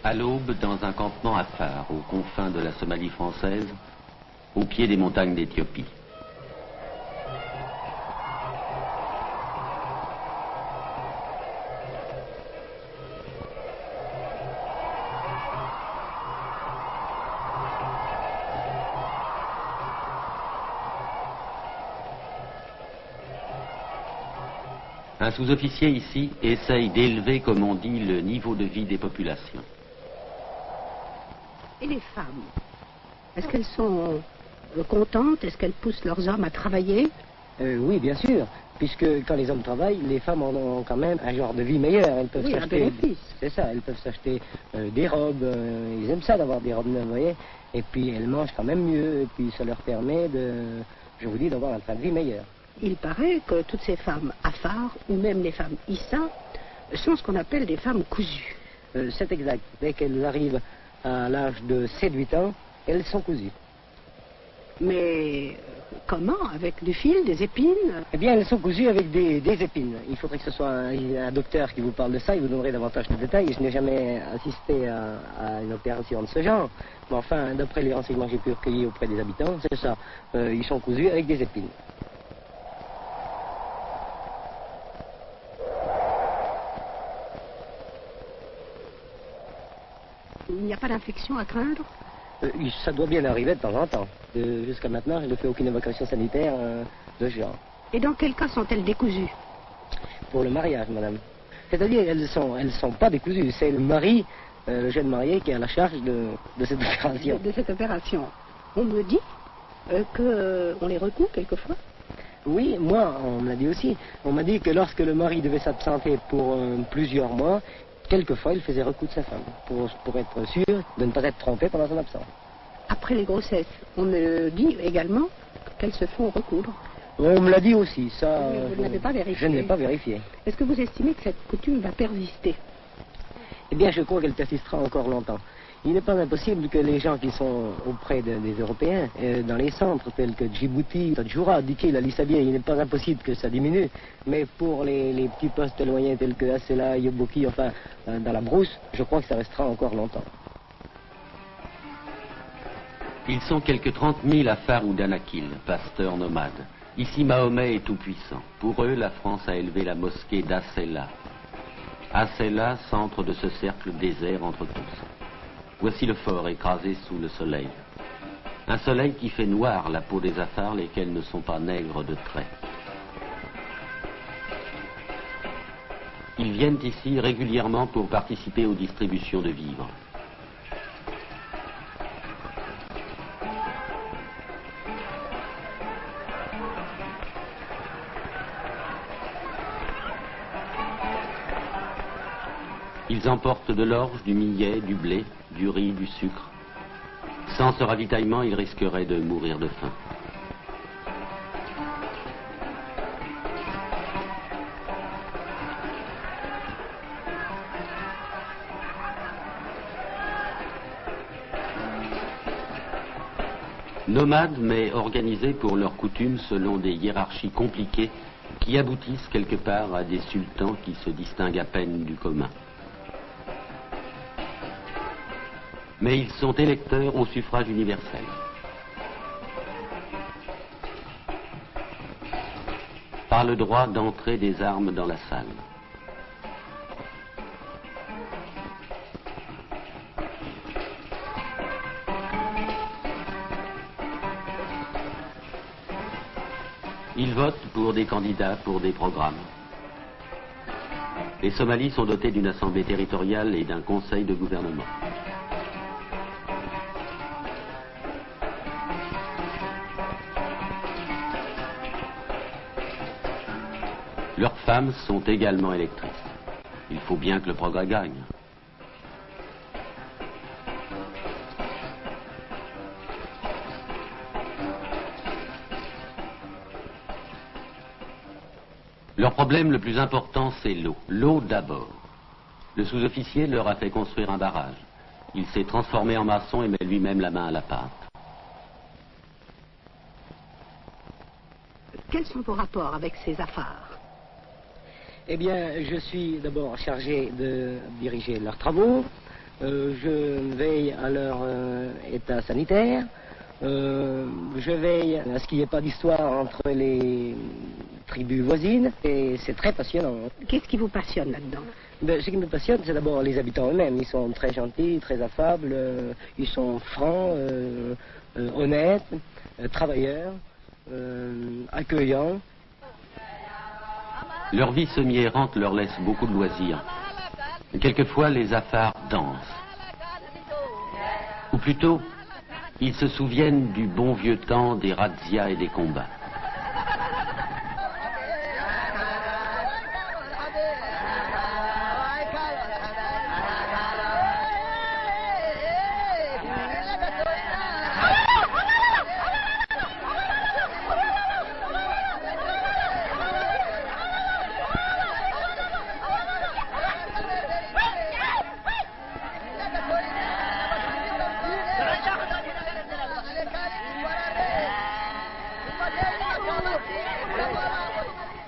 À l'aube, dans un campement à Far, aux confins de la Somalie française, au pied des montagnes d'Éthiopie. Un sous-officier ici essaye d'élever, comme on dit, le niveau de vie des populations. Et les femmes, est-ce qu'elles sont contentes? Est-ce qu'elles poussent leurs hommes à travailler? Oui, bien sûr, puisque quand les hommes travaillent, les femmes ont quand même un genre de vie meilleur. Elles peuvent s'acheter. C'est ça, elles peuvent s'acheter des robes. Ils aiment ça d'avoir des robes neuves, vous voyez. Et puis elles mangent quand même mieux, et puis ça leur permet je vous dis, d'avoir un train de vie meilleur. Il paraît que toutes ces femmes Afar, ou même les femmes Issa, sont ce qu'on appelle des femmes cousues. C'est exact. Dès qu'elles arrivent à l'âge de 7-8 ans, elles sont cousues. Mais comment? Avec du fil, des épines? Eh bien, elles sont cousues avec des épines. Il faudrait que ce soit un docteur qui vous parle de ça, il vous donnerait davantage de détails. Je n'ai jamais assisté à une opération de ce genre. Mais enfin, d'après les renseignements que j'ai pu recueillir auprès des habitants, c'est ça. Ils sont cousus avec des épines. Il n'y a pas d'infection à craindre? Ça doit bien arriver de temps en temps. Jusqu'à maintenant, je ne fais aucune évacuation sanitaire de ce genre. Et dans quel cas sont-elles décousues? Pour le mariage, madame. C'est-à-dire, elles sont pas décousues. C'est le mari, le jeune marié, qui a la charge de cette opération. De cette opération. On me dit qu'on les recoue quelquefois? Oui, moi, on me l'a dit aussi. On m'a dit que lorsque le mari devait s'absenter pour plusieurs mois, quelquefois, il faisait recoudre sa femme, pour être sûr de ne pas être trompé pendant son absence. Après les grossesses, on me dit également qu'elles se font recoudre. On me l'a dit aussi, ça... Vous ne l'avez pas vérifié? Je ne l'ai pas vérifié. Est-ce que vous estimez que cette coutume va persister? Eh bien, je crois qu'elle persistera encore longtemps. Il n'est pas impossible que les gens qui sont auprès des Européens, dans les centres tels que Djibouti, Tadjoura, Dikil, Alisabia, il n'est pas impossible que ça diminue. Mais pour les petits postes lointains tels que Assela, Yoboki, enfin, dans la brousse, je crois que ça restera encore longtemps. Ils sont quelques 30 000 à Far ou Danakil, pasteurs nomades. Ici, Mahomet est tout-puissant. Pour eux, la France a élevé la mosquée d'Assela. Assela, centre de ce cercle désert entre tous. Voici le fort écrasé sous le soleil. Un soleil qui fait noir la peau des Afars, lesquels ne sont pas nègres de trait. Ils viennent ici régulièrement pour participer aux distributions de vivres. Ils emportent de l'orge, du millet, du blé, du riz, du sucre. Sans ce ravitaillement, ils risqueraient de mourir de faim. Nomades, mais organisés pour leurs coutumes selon des hiérarchies compliquées qui aboutissent quelque part à des sultans qui se distinguent à peine du commun. Mais ils sont électeurs au suffrage universel. Par le droit d'entrer des armes dans la salle. Ils votent pour des candidats, pour des programmes. Les Somalis sont dotés d'une assemblée territoriale et d'un conseil de gouvernement. Leurs femmes sont également électrices. Il faut bien que le progrès gagne. Leur problème le plus important, c'est l'eau. L'eau d'abord. Le sous-officier leur a fait construire un barrage. Il s'est transformé en maçon et met lui-même la main à la pâte. Quels sont vos rapports avec ces affaires? Eh bien, je suis d'abord chargé de diriger leurs travaux. Je veille à leur état sanitaire. Je veille à ce qu'il n'y ait pas d'histoire entre les tribus voisines. Et c'est très passionnant. Qu'est-ce qui vous passionne là-dedans? Ce qui me passionne, c'est d'abord les habitants eux-mêmes. Ils sont très gentils, très affables. Ils sont francs, honnêtes, travailleurs, accueillants. Leur vie semi-errante leur laisse beaucoup de loisirs. Quelquefois, les affaires dansent. Ou plutôt, ils se souviennent du bon vieux temps des razzias et des combats.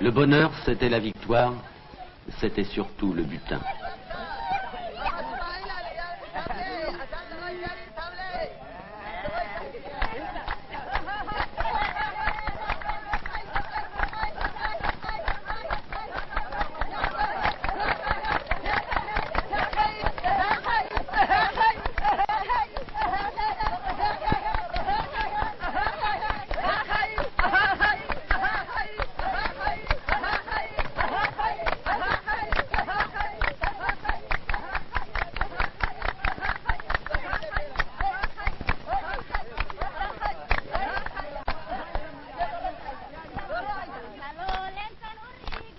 Le bonheur, c'était la victoire, c'était surtout le butin.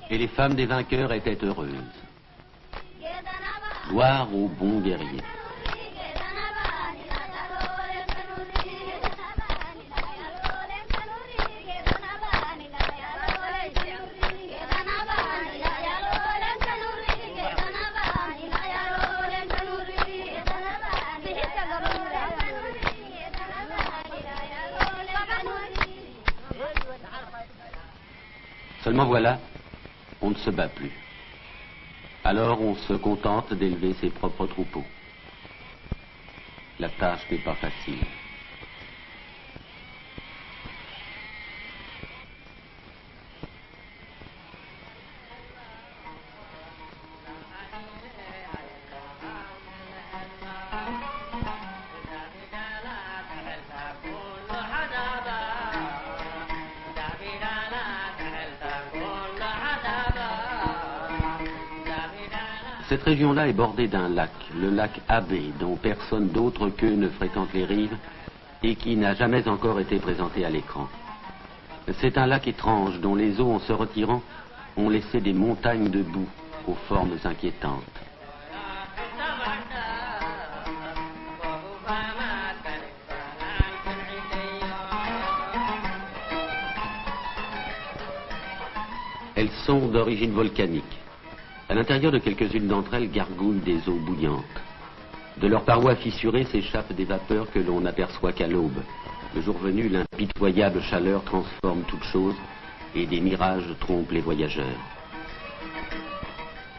Et les femmes des vainqueurs étaient heureuses. Gloire aux bons guerriers. Seulement voilà, on ne se bat plus. Alors on se contente d'élever ses propres troupeaux. La tâche n'est pas facile. Cette région-là est bordée d'un lac, le lac Abbé, dont personne d'autre qu'eux ne fréquente les rives et qui n'a jamais encore été présenté à l'écran. C'est un lac étrange dont les eaux, en se retirant, ont laissé des montagnes de boue aux formes inquiétantes. Elles sont d'origine volcanique. À l'intérieur de quelques-unes d'entre elles gargouillent des eaux bouillantes. De leurs parois fissurées s'échappent des vapeurs que l'on n'aperçoit qu'à l'aube. Le jour venu, l'impitoyable chaleur transforme toute chose et des mirages trompent les voyageurs.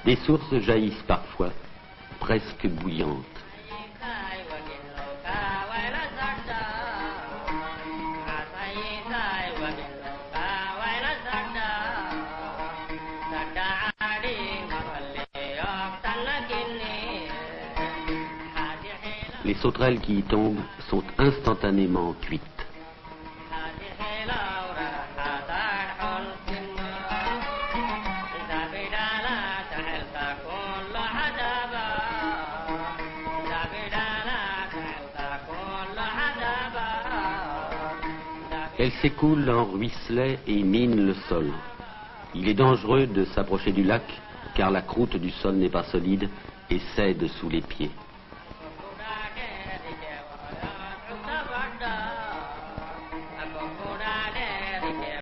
Des sources jaillissent parfois, presque bouillantes. Les sauterelles qui y tombent sont instantanément cuites. Elles s'écoulent en ruisselets et minent le sol. Il est dangereux de s'approcher du lac, car la croûte du sol n'est pas solide et cède sous les pieds.